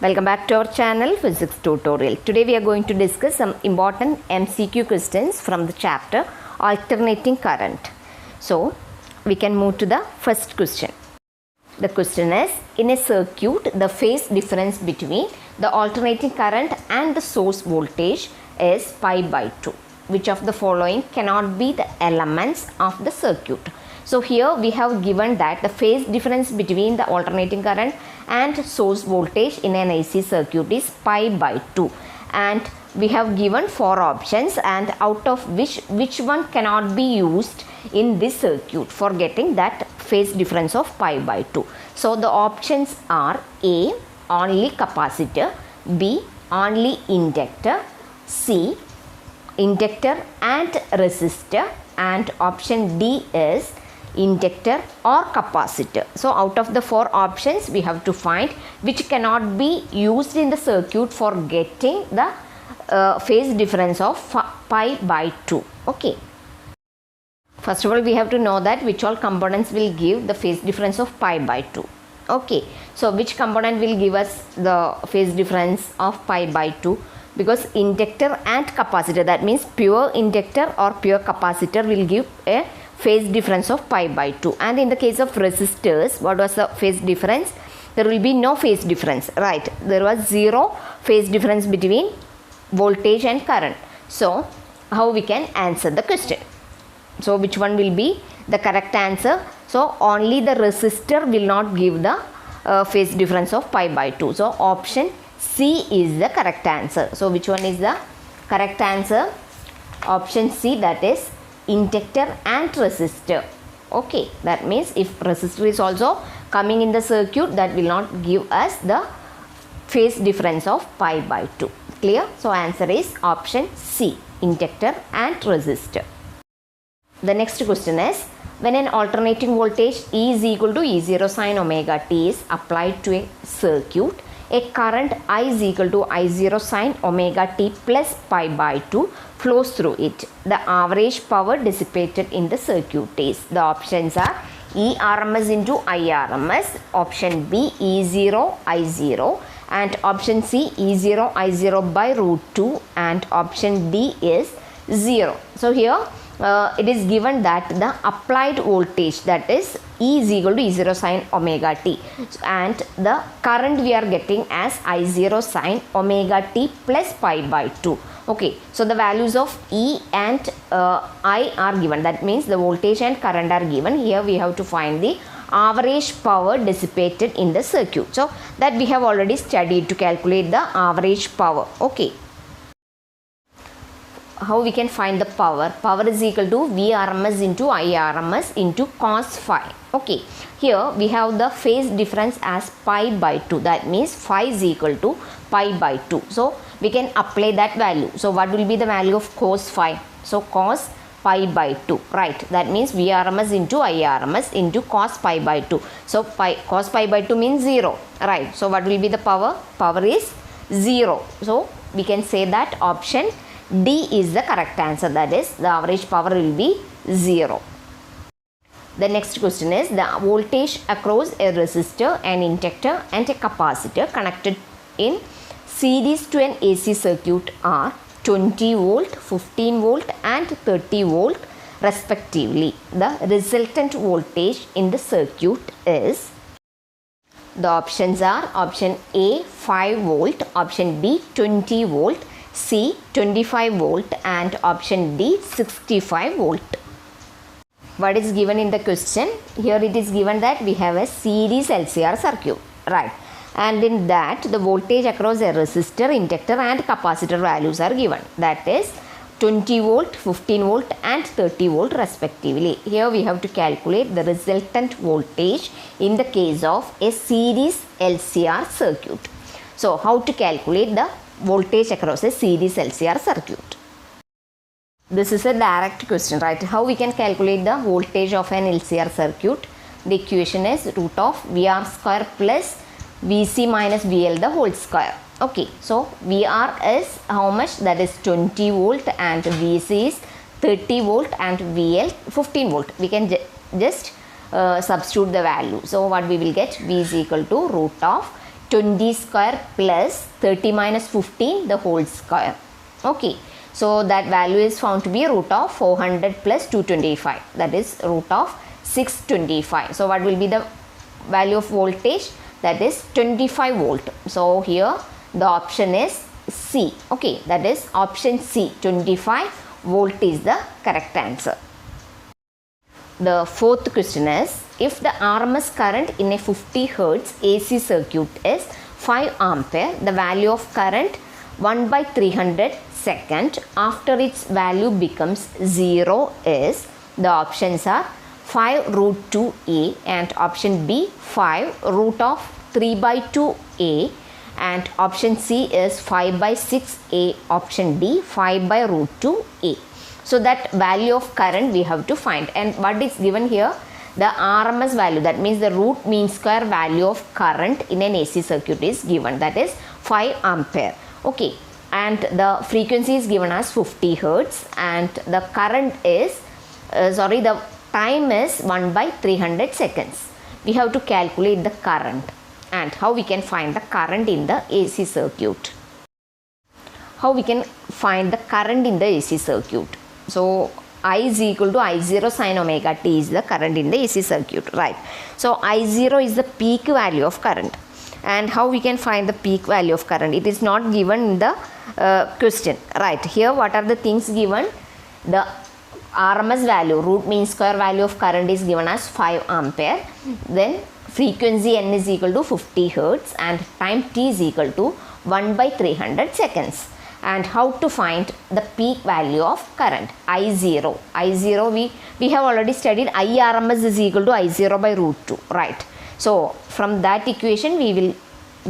Welcome back to our channel Physics Tutorial. Today we are going to discuss some important MCQ questions from the chapter Alternating Current. So we can move to the first question. The question is, in a circuit the phase difference between the alternating current and the source voltage is pi by 2. Which of the following cannot be the elements of the circuit? So here we have given that the phase difference between the alternating current and source voltage in an AC circuit is pi by 2, and we have given 4 options, and out of which one cannot be used in this circuit for getting that phase difference of pi by 2. So the options are A, only capacitor, B, only inductor, C, inductor and resistor, and option D is inductor or capacitor. So out of the 4 options we have to find which cannot be used in the circuit for getting the phase difference of pi by 2. Okay. First of all, we have to know that which all components will give the phase difference of pi by 2. Okay. So which component will give us the phase difference of pi by 2? Because inductor and capacitor, that means pure inductor or pure capacitor, will give a phase difference of pi by 2. And in the case of resistors, what was the phase difference? There will be no phase difference, right? There was 0 phase difference between voltage and current. So how we can answer the question? So which one will be the correct answer? So only the resistor will not give the phase difference of pi by 2. So option C is the correct answer. So which one is the correct answer? Option C, that is inductor and resistor. Okay, that means if resistor is also coming in the circuit, that will not give us the phase difference of pi by 2. Clear? So answer is option C, inductor and resistor. The next question is, when an alternating voltage E is equal to E0 sin omega t is applied to a circuit, a current I is equal to I0 sin omega t plus pi by 2 flows through it. The average power dissipated in the circuit is. The options are E RMS into I RMS, option B E0 I0, and option C E0 I0 by root 2, and option D is 0. So here it is given that the applied voltage, that is E is equal to E0 sin omega t, and the current we are getting as I0 sin omega t plus pi by 2. Okay, so the values of E and I are given, that means the voltage and current are given. Here we have to find the average power dissipated in the circuit. So that we have already studied to calculate the average power. Okay. How we can find the power? Power is equal to V RMS into I RMS into cos phi. Okay, here we have the phase difference as pi by 2, that means phi is equal to pi by 2. So we can apply that value. So what will be the value of cos phi? So cos pi by 2, right? That means V RMS into I RMS into cos pi by 2. So cos pi by 2 means 0, right? So what will be the power? Power is 0. So we can say that option D is the correct answer, that is the average power will be 0. The next question is, the voltage across a resistor, an inductor and a capacitor connected in series to an AC circuit are 20 volt, 15 volt and 30 volt respectively. The resultant voltage in the circuit is. The options are option A 5 volt, option B 20 volt, C 25 volt and option D 65 volt. What is given in the question? Here it is given that we have a series LCR circuit, right? And in that the voltage across a resistor, inductor and capacitor values are given, that is 20 volt, 15 volt and 30 volt respectively. Here we have to calculate the resultant voltage in the case of a series LCR circuit. So how to calculate the voltage across a series LCR circuit? This is a direct question, right? How we can calculate the voltage of an LCR circuit? The equation is root of VR square plus VC minus VL the whole square. Okay, so VR is how much? That is 20 volt and VC is 30 volt and VL 15 volt. We can just substitute the value. So what we will get? V is equal to root of 20 square plus 30 minus 15 the whole square. Okay, so that value is found to be root of 400 plus 225, that is root of 625. So what will be the value of voltage? That is 25 volt. So here the option is C. Okay, that is option C, 25 volt is the correct answer. The fourth question is, if the RMS current in a 50 Hertz AC circuit is 5 ampere, the value of current 1 by 300 second after its value becomes 0 is, the options are 5 root 2a and option B 5 root of 3 by 2a and option C is 5 by 6a, option D 5 by root 2a. So that value of current we have to find, and what is given here, the RMS value, that means the root mean square value of current in an AC circuit is given, that is 5 ampere. Okay, and the frequency is given as 50 Hertz and the current is the time is 1 by 300 seconds. We have to calculate the current, and how we can find the current in the AC circuit. How we can find the current in the AC circuit? So I is equal to I0 sin omega t is the current in the AC circuit, right? So I0 is the peak value of current, and how we can find the peak value of current? It is not given in the question, right? Here what are the things given? The RMS value, root mean square value of current is given as 5 ampere, then frequency n is equal to 50 Hertz and time t is equal to 1 by 300 seconds. And how to find the peak value of current? I0 we have already studied IRMS is equal to I0 by root 2, right? So from that equation we will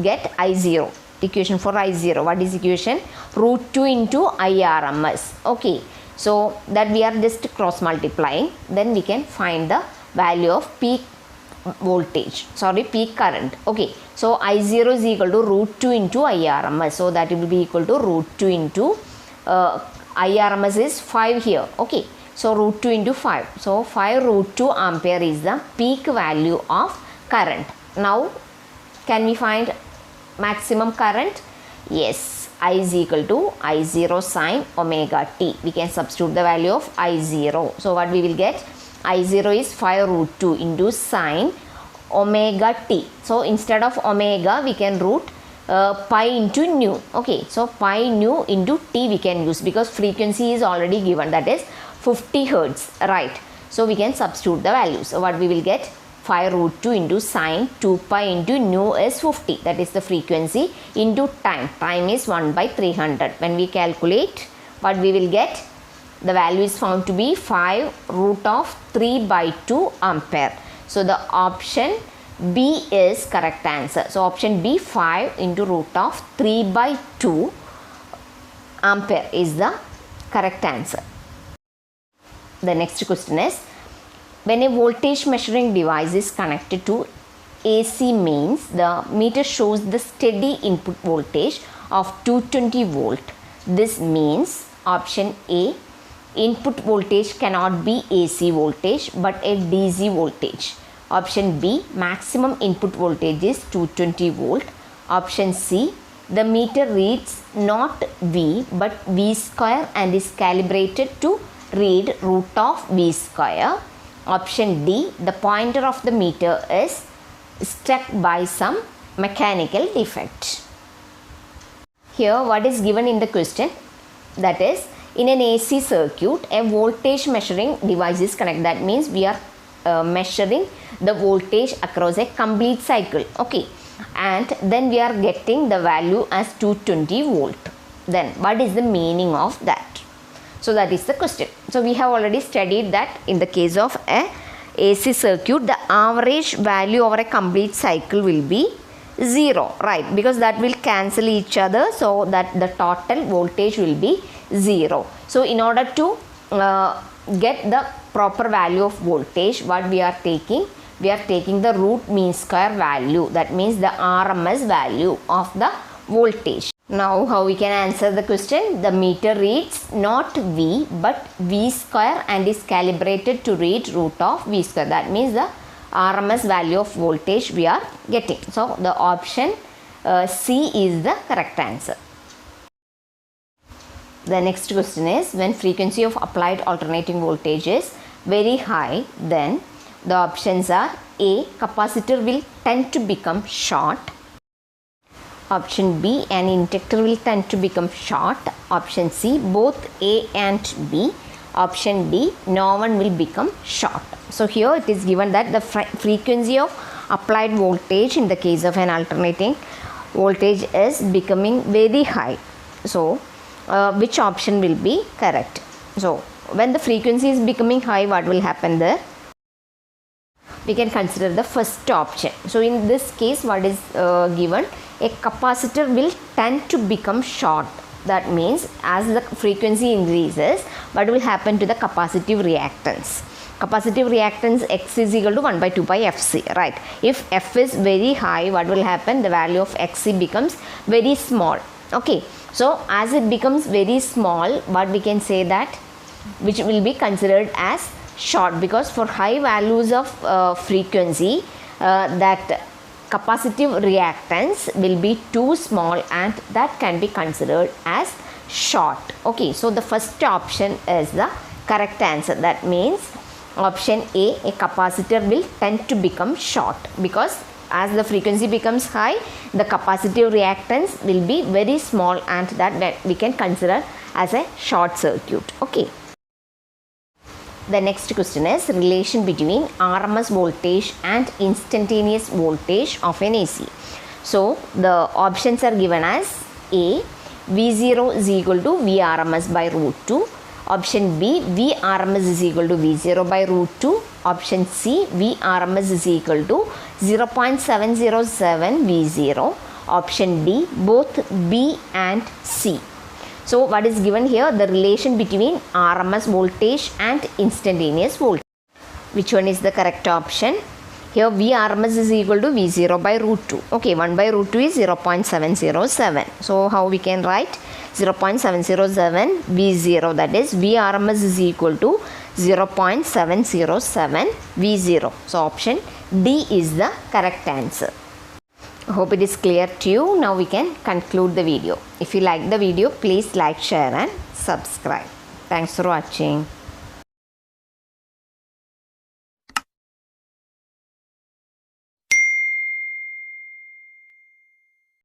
get I0, equation for I0. What is equation? Root 2 into IRMS. Okay, so that we are just cross multiplying, then we can find the value of peak voltage, peak current. Okay, so I0 is equal to root 2 into IRMS, so that will be equal to root 2 into IRMS is 5 here. Okay, so root 2 into 5, so 5 root 2 ampere is the peak value of current. Now can we find maximum current? Yes, I is equal to I0 sin omega t. We can substitute the value of I0. So what we will get? I0 is 5 root 2 into sin omega t. So instead of omega we can root pi into nu. Okay, so pi nu into t we can use because frequency is already given, that is 50 Hertz, right? So we can substitute the values. So what we will get? 5 root 2 into sin 2 pi into nu is 50, that is the frequency, into time. Time is 1 by 300. When we calculate, what we will get? The value is found to be 5 root of 3 by 2 ampere. So the option B is correct answer. So option B, 5 into root of 3 by 2 ampere is the correct answer. The next question is, when a voltage measuring device is connected to AC mains, the meter shows the steady input voltage of 220 volt. This means option A, input voltage cannot be AC voltage but a DC voltage. Option B, maximum input voltage is 220 volt. Option C, the meter reads not V but V square and is calibrated to read root of V square. Option D, the pointer of the meter is struck by some mechanical defect. Here what is given in the question? That is, in an AC circuit, a voltage measuring device is connected. That means we are measuring the voltage across a complete cycle. Okay, and then we are getting the value as 220 volt. Then what is the meaning of that? So that is the question. So we have already studied that in the case of a AC circuit, the average value over a complete cycle will be 0, right? Because that will cancel each other, so that the total voltage will be 0. So in order to get the proper value of voltage, what we are taking? We are taking the root mean square value. That means the RMS value of the voltage. Now how we can answer the question? The meter reads not V but V square and is calibrated to read root of V square. That means the RMS value of voltage we are getting. So the option C is the correct answer. The next question is, when frequency of applied alternating voltage is very high, then the options are A, capacitor will tend to become short. Option B, an inductor will tend to become short. Option C, both A and B. Option D, no one will become short. So here it is given that the frequency of applied voltage in the case of an alternating voltage is becoming very high. So which option will be correct? So when the frequency is becoming high, what will happen there? We can consider the first option. So in this case, what is given? A capacitor will tend to become short. That means as the frequency increases, what will happen to the capacitive reactance? Capacitive reactance X is equal to 1 by 2 pi Fc, right? If F is very high, what will happen? The value of Xc becomes very small. Okay, so as it becomes very small, what we can say that, which will be considered as short, because for high values of frequency, that capacitive reactance will be too small and that can be considered as short. Okay, so the first option is the correct answer. That means option A, a capacitor will tend to become short, because as the frequency becomes high, the capacitive reactance will be very small and that we can consider as a short circuit. Okay. The next question is relation between RMS voltage and instantaneous voltage of an AC. So the options are given as A, V0 is equal to Vrms by root 2. Option B, Vrms is equal to V0 by root 2. Option C, Vrms is equal to 0.707 V0. Option D, both B and C. So what is given here? The relation between RMS voltage and instantaneous voltage. Which one is the correct option? Here Vrms is equal to V0 by root 2. Okay, 1 by root 2 is 0.707. So how we can write? 0.707 V0, that is Vrms is equal to 0.707 V0. So option D is the correct answer. Hope it is clear to you. Now we can conclude the video. If you like the video, please like, share and subscribe. Thanks for watching.